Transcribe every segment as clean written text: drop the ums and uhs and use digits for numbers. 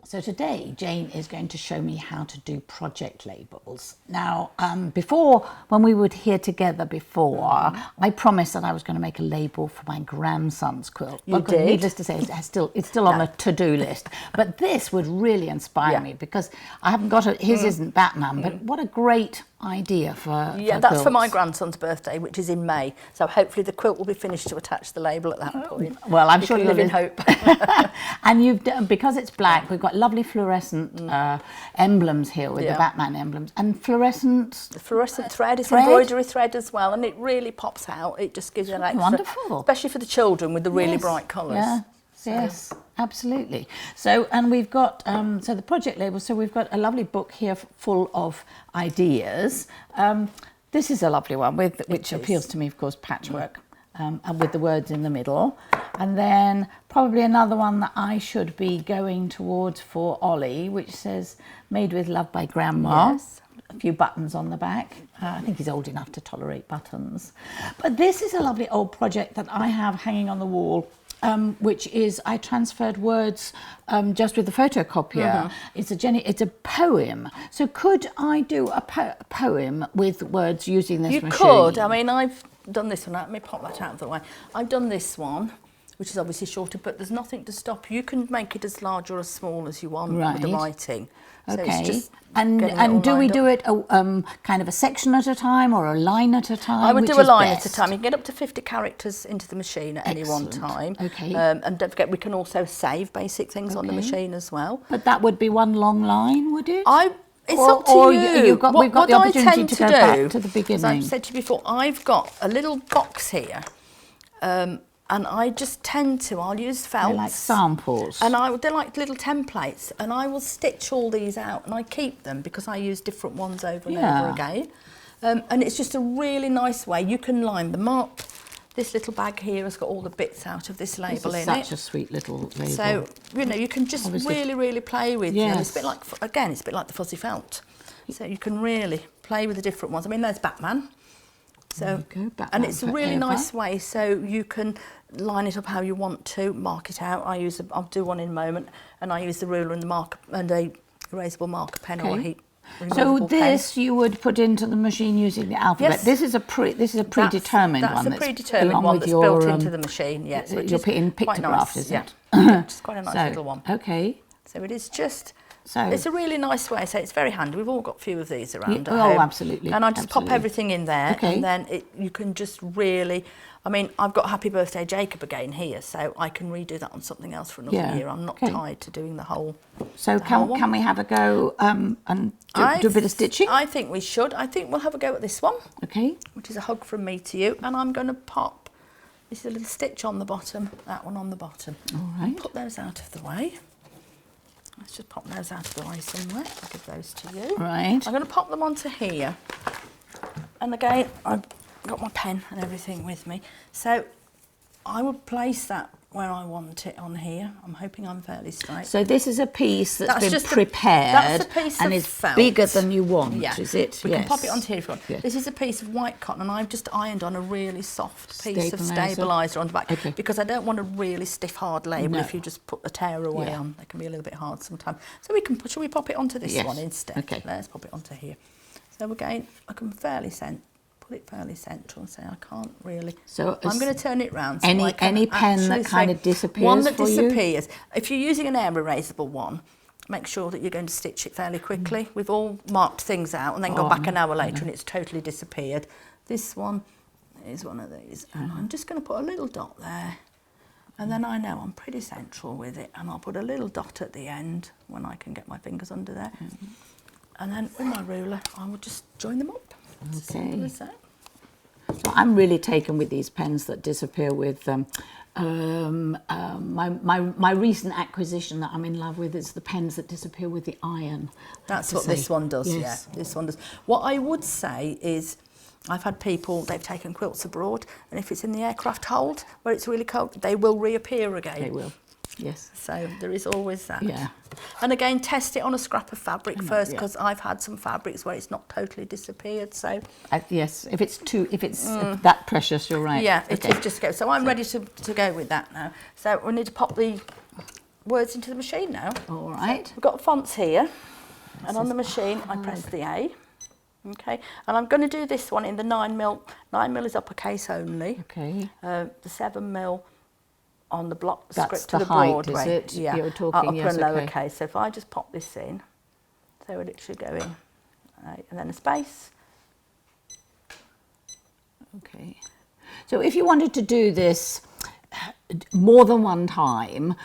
So today, Jayne is going to show me how to do project labels. Now, before, when we were here together before, I promised that I was going to make a label for my grandson's quilt. You did? Needless to say, it's still on a to-do list. But this would really inspire me because I haven't got his isn't Batman, but what a great idea for that's quilts. for my grandson's birthday, which is in May. So hopefully the quilt will be finished to attach the label at that point. Well, I'm sure you'll live in hope. And you've done, because it's black, we've got lovely fluorescent emblems here with the Batman emblems and fluorescent thread. It's embroidery thread as well, and it really pops out. It just gives it an extra, wonderful, especially for the children with the really bright colours. Yeah. Yes, absolutely. So, and we've got, so the project label, so we've got a lovely book here full of ideas. This is a lovely one, which appeals to me, of course, patchwork, and with the words in the middle. And then probably another one that I should be going towards for Ollie, which says, made with love by Grandma. Yes. A few buttons on the back. I think he's old enough to tolerate buttons. But this is a lovely old project that I have hanging on the wall. Which is, I transferred words just with the photocopier. It's a poem. So could I do a poem with words using this machine? You could. I mean, I've done this one. Let me pop that out of the way. I've done this one, which is obviously shorter, but there's nothing to stop. You can make it as large or as small as you want with the writing. So okay. It's just and do we do it kind of a section at a time or a line at a time? I would do a line at a time. You can get up to 50 characters into the machine at any one time. Okay. And don't forget, we can also save basic things on the machine as well. But that would be one long line, would it? It's up to you. We've got the opportunity to go back to the beginning. As I've said to you before, I've got a little box here. And I just tend to, I'll use felts. They're like samples. And they're like little templates. And I will stitch all these out and I keep them because I use different ones over and over again. And it's just a really nice way. You can line them up. This little bag here has got all the bits out of this label in it. Such a sweet little label. So, you can just really play with them. It's a bit like, again, it's a bit like the fuzzy felt. So you can really play with the different ones. I mean, there's Batman. So, and it's a really nice way, so you can line it up how you want to, mark it out. I'll do one in a moment, and I use the ruler and the marker and a erasable marker pen or a heat. So this you would put into the machine using the alphabet. Yes. This is a predetermined one. That's a predetermined one that's built into the machine. Yes, which you're putting pictographs, nice. Is it? Yeah, it's quite a nice little one. Okay. So it is just. So it's a really nice way. So it's very handy. We've all got a few of these around at home. Oh, absolutely. And I just pop everything in there, and then you can just really. I mean, I've got Happy Birthday Jacob again here, so I can redo that on something else for another year. I'm not tied to doing the whole. So can we have a go and do a bit of stitching? I think we should. I think we'll have a go at this one. Okay. Which is a hug from me to you, and I'm going to pop. This is a little stitch on the bottom. That one on the bottom. All right. Put those out of the way. Let's just pop those out of the way somewhere. I'll give those to you. Right. I'm going to pop them onto here. And again, I've got my pen and everything with me. So I would place that where I want it on here. I'm hoping I'm fairly straight. So this is a piece that's been prepared that's a piece and of it's felt. bigger than you want, is it? We can pop it onto here if you want. Yes. This is a piece of white cotton and I've just ironed on a really soft piece of stabiliser on the back because I don't want a really stiff, hard label if you just put the tear away on. They can be a little bit hard sometimes. So shall we pop it onto this one instead? Okay. Let's pop it onto here. So again, I can put it fairly central and say I can't really. So I'm going to turn it round. So any pen that kind of disappears. One that disappears. If you're using an air erasable one, make sure that you're going to stitch it fairly quickly. We've all marked things out and then gone back an hour later and it's totally disappeared. This one is one of these, and I'm just going to put a little dot there. And then I know I'm pretty central with it, and I'll put a little dot at the end when I can get my fingers under there. And then with my ruler, I will just join them up. Okay. So I'm really taken with these pens that disappear with my recent acquisition that I'm in love with is the pens that disappear with the iron. That's what this one does, this one does. What I would say is I've had people, they've taken quilts abroad, and if it's in the aircraft hold where it's really cold, they will reappear again. They will. Yes. So there is always that. Yeah. And again, test it on a scrap of fabric first, because I've had some fabrics where it's not totally disappeared. So yes, if it's that precious, you're right. Yeah, it is just go. So I'm ready to go with that now. So we need to pop the words into the machine now. All right. So we've got fonts here, and on the machine I press the A. Okay, and I'm going to do this one in the 9mm. 9mm is uppercase only. Okay. The 7mm on the block That's script the to the height, Broadway. is it? Yeah, You're talking, upper yes, and okay. lowercase. So if I just pop this in, so it should go in, right, and then a space. Okay. So if you wanted to do this more than one time,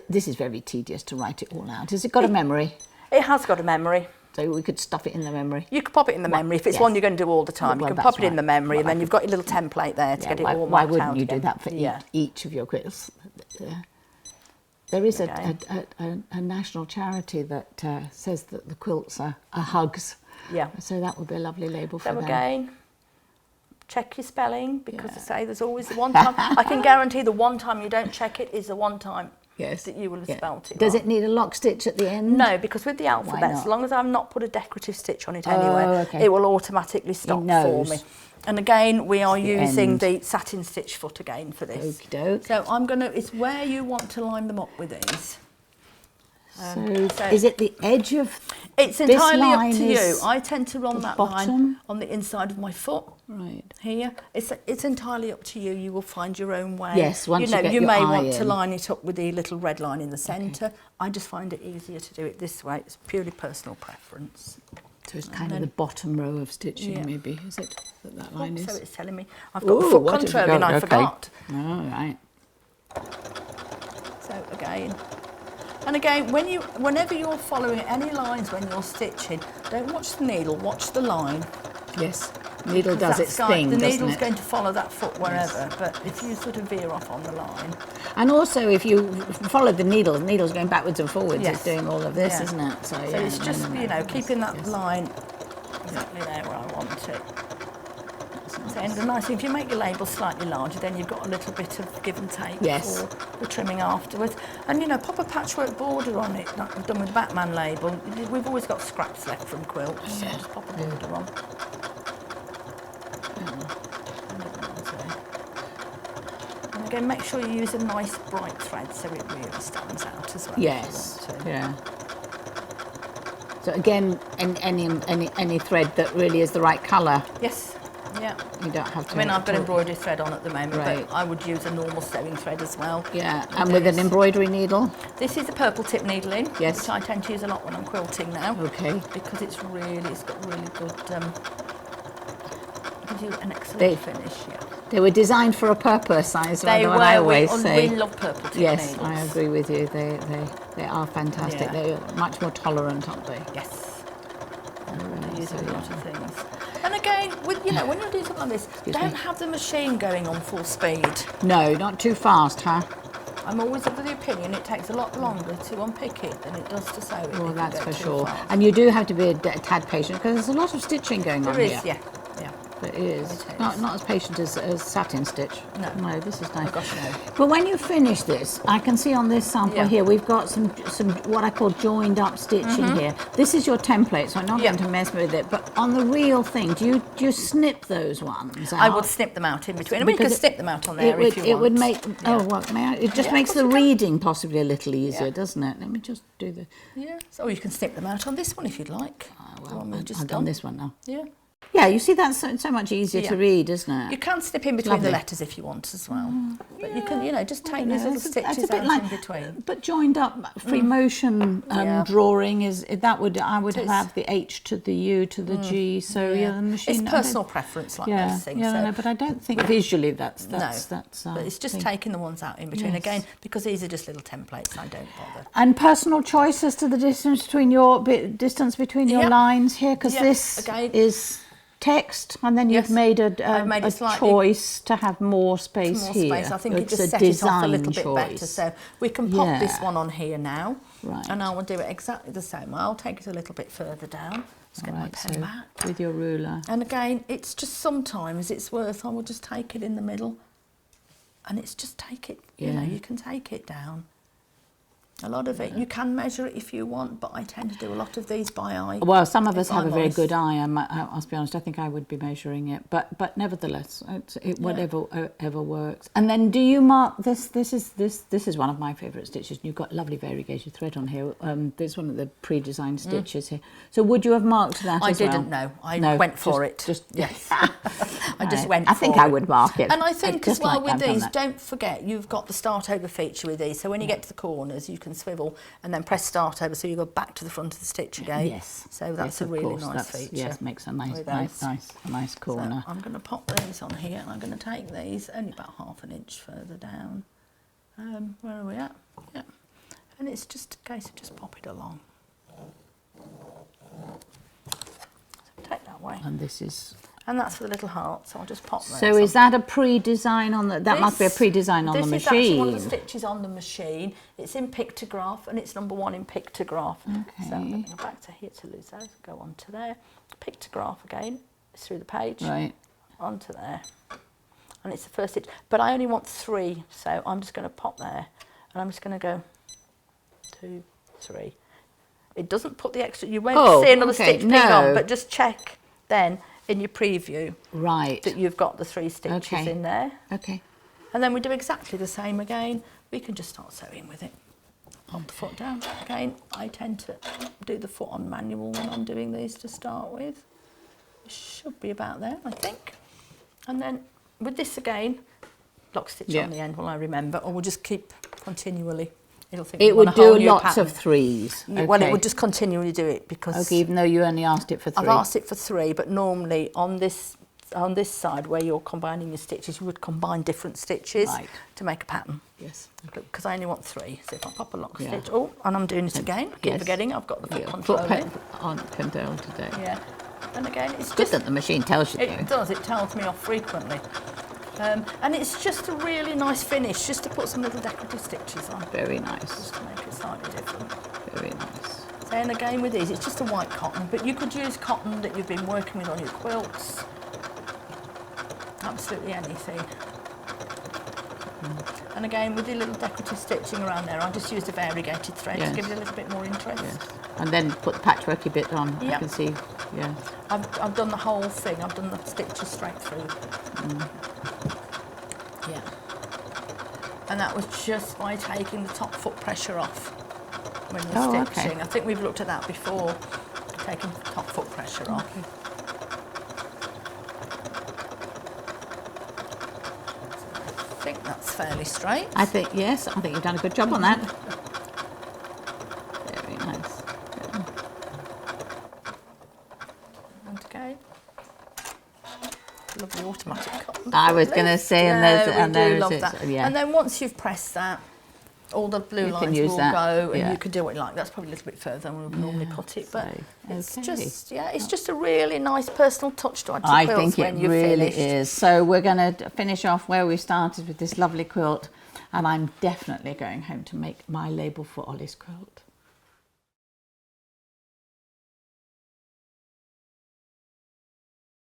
this is very tedious to write it all out. Has it got a memory? It has got a memory. So we could stuff it in the memory. You could pop it in the memory if it's one you're going to do all the time. Well, you can pop it right. in the memory, and then you've got your little template there to get it all why marked wouldn't out you again. do that for each of your quilts? There is a national charity that says that the quilts are hugs. Yeah. So that would be a lovely label for So them. again, check your spelling, because I say there's always the one time. I can guarantee the one time you don't check it is the one time that you will have spelt it Does wrong. it need a lock stitch at the end? No, because with the alphabet, as long as I've not put a decorative stitch on it anywhere, okay. it will automatically stop for me. And again, we are using the satin stitch foot again for this. Okie doke. So I'm going to, it's where you want to line them up with these. So is it the edge of It's entirely up to you. I tend to run that bottom? line on the inside of my foot. Right. Here, it's entirely up to you. You will find your own way. Yes, once you get you your may eye want to in. line it up with the little red line in the centre. I just find it easier to do it this way. It's purely personal preference. So it's kind of the bottom row of stitching, maybe, is it? That line is. So it's telling me I've got the foot control and I forgot. All right. So again. And again, whenever you're following any lines when you're stitching, don't watch the needle, watch the line. Yes, needle does its thing, the doesn't needle's it? going to follow that foot wherever, but if you sort of veer off on the line. And also, if you follow the needle's going backwards and forwards. Yes. It's doing all of this, isn't it? So it's just, keeping that line exactly there where I want it. So, and the nice thing, if you make your label slightly larger, then you've got a little bit of give and take for the trimming afterwards. And pop a patchwork border on it, like we've done with the Batman label. We've always got scraps left from quilts, so just pop a border on. And again, make sure you use a nice bright thread so it really stands out as well. Yes. Yeah. So again, any thread that really is the right colour. Yes. Yeah. You don't have to. I mean, I've got embroidery thread on at the moment, Right. but I would use a normal sewing thread as well. Yeah, and with an embroidery needle. This is a purple tip needle in, Yes. which I tend to use a lot when I'm quilting now. Okay. Because it's got really good, gives you an excellent finish. Yeah. They were designed for a purpose, is what I always say. We love purple tip Yes, needles. I agree with you. They are fantastic. Yeah. They're much more tolerant, aren't they? Yes. They use a lot of things. And again, when you're doing something like this, don't have the machine going on full speed. No, not too fast, huh? I'm always of the opinion it takes a lot longer to unpick it than it does to sew it. Well, if that's you go for too sure. fast. And you do have to be a tad patient because there's a lot of stitching going on There is, here. yeah. It is. Not as patient as satin stitch. No, this is nice. Oh gosh, no. But when you finish this, I can see on this sample here, we've got some what I call joined up stitching here. This is your template, so I'm not going to mess with it. But on the real thing, do you snip those ones out? I would snip them out in between. I mean, you can snip them out on there if you want. It would make, it just makes the reading possibly a little easier, doesn't it? Let me just do the... Yeah, so you can snip them out on this one if you'd like. I've done this one now. Yeah. Yeah, you see, that's so much easier to read, isn't it? You can snip in between the letters if you want as well. But you can, just take these little stitches out in between. But joined up free motion drawing I would have the H to the U to the G. So the machine. It's personal preference, like those things. No, but I don't think visually that's. But it's just taking the ones out in between again because these are just little templates. I don't bother. And personal choice as to the distance between your lines here, because this is text, and then you've made a choice to have more space here. I think it just set it off a little bit better. So we can pop this one on here now, and I will do it exactly the same. I'll take it a little bit further down. Let's get my pen back. With your ruler. And again, it's just sometimes it's worth, I will just take it in the middle, and it's just take it, you can take it down. A lot of it, you can measure it if you want, but I tend to do a lot of these by eye. Well, some of us have a very good eye. I'll be honest. I think I would be measuring it, but nevertheless, whatever works. And then, do you mark this? This is one of my favourite stitches. You've got lovely variegated thread on here. There's one of the pre-designed stitches here. So, would you have marked that? I didn't know. I went for it. Yes, I just went. I think I would mark it. And I think as well with these, don't forget you've got the start over feature with these. So when you get to the corners, you can swivel and then press start over, so you go back to the front of the stitch again. Yes. So that's a really nice feature. Yes, makes a nice corner. So I'm going to pop these on here, and I'm going to take these only about ½ an inch further down. Where are we at? Yeah. And it's just a case of just pop it along. So take that way. And this is. And that's for the little heart, so I'll just pop those. So is that a pre-design on the? That must be a pre-design on the machine. This is actually one of the stitches on the machine. It's in pictograph, and it's number 1 in pictograph. Okay. So I'm going to go back to here to lose those. Go on to there. Pictograph again. It's through the page. Right. Onto there. And it's the first stitch. But I only want 3, so I'm just going to pop there. And I'm just going to go 2, 3. It doesn't put the extra. You won't see another stitch being on, but just check then in your preview that you've got the 3 stitches in there. Okay. And then we do exactly the same again. We can just start sewing with it. Hold the foot down. Again, I tend to do the foot on manual when I'm doing these to start with. It should be about there, I think. And then with this again, lock stitch on the end, will I remember, or we'll just keep continually. It would do lots of 3s. Okay. Well, it would just continually do it because. Okay, even though you only asked it for 3. I've asked it for 3, but normally on this side where you're combining your stitches, you would combine different stitches to make a pattern. Yes. Because I only want 3, so if I pop a lock stitch, and I'm doing it again. I keep forgetting I've got the foot control on control today. Yeah, and again, it's good that the machine tells you. It does. It tells me off frequently. And it's just a really nice finish, just to put some little decorative stitches on. Very nice. Just to make it slightly different. Very nice. So, and again with these, it's just a white cotton, but you could use cotton that you've been working with on your quilts. Absolutely anything. And again, with the little decorative stitching around there, I just used a variegated thread to give it a little bit more interest. Yes. And then put the patchworky bit on. I can see. Yeah. I've done the whole thing. I've done the stitches straight through. Yeah. And that was just by taking the top foot pressure off when you're stitching. Okay. I think we've looked at that before, taking the top foot pressure off. Okay. I think that's fairly straight. I think, yes, I think you've done a good job on that. Very nice. And again, lovely automatic cotton. I was going to say, and we love that. And then once you've pressed that, all the blue lines will go, and you can do what you like. That's probably a little bit further than we would normally cut it, but it's just, it's just a really nice personal touch to add to quilts when you're finished. I think it really is. So we're going to finish off where we started with this lovely quilt, and I'm definitely going home to make my label for Ollie's quilt.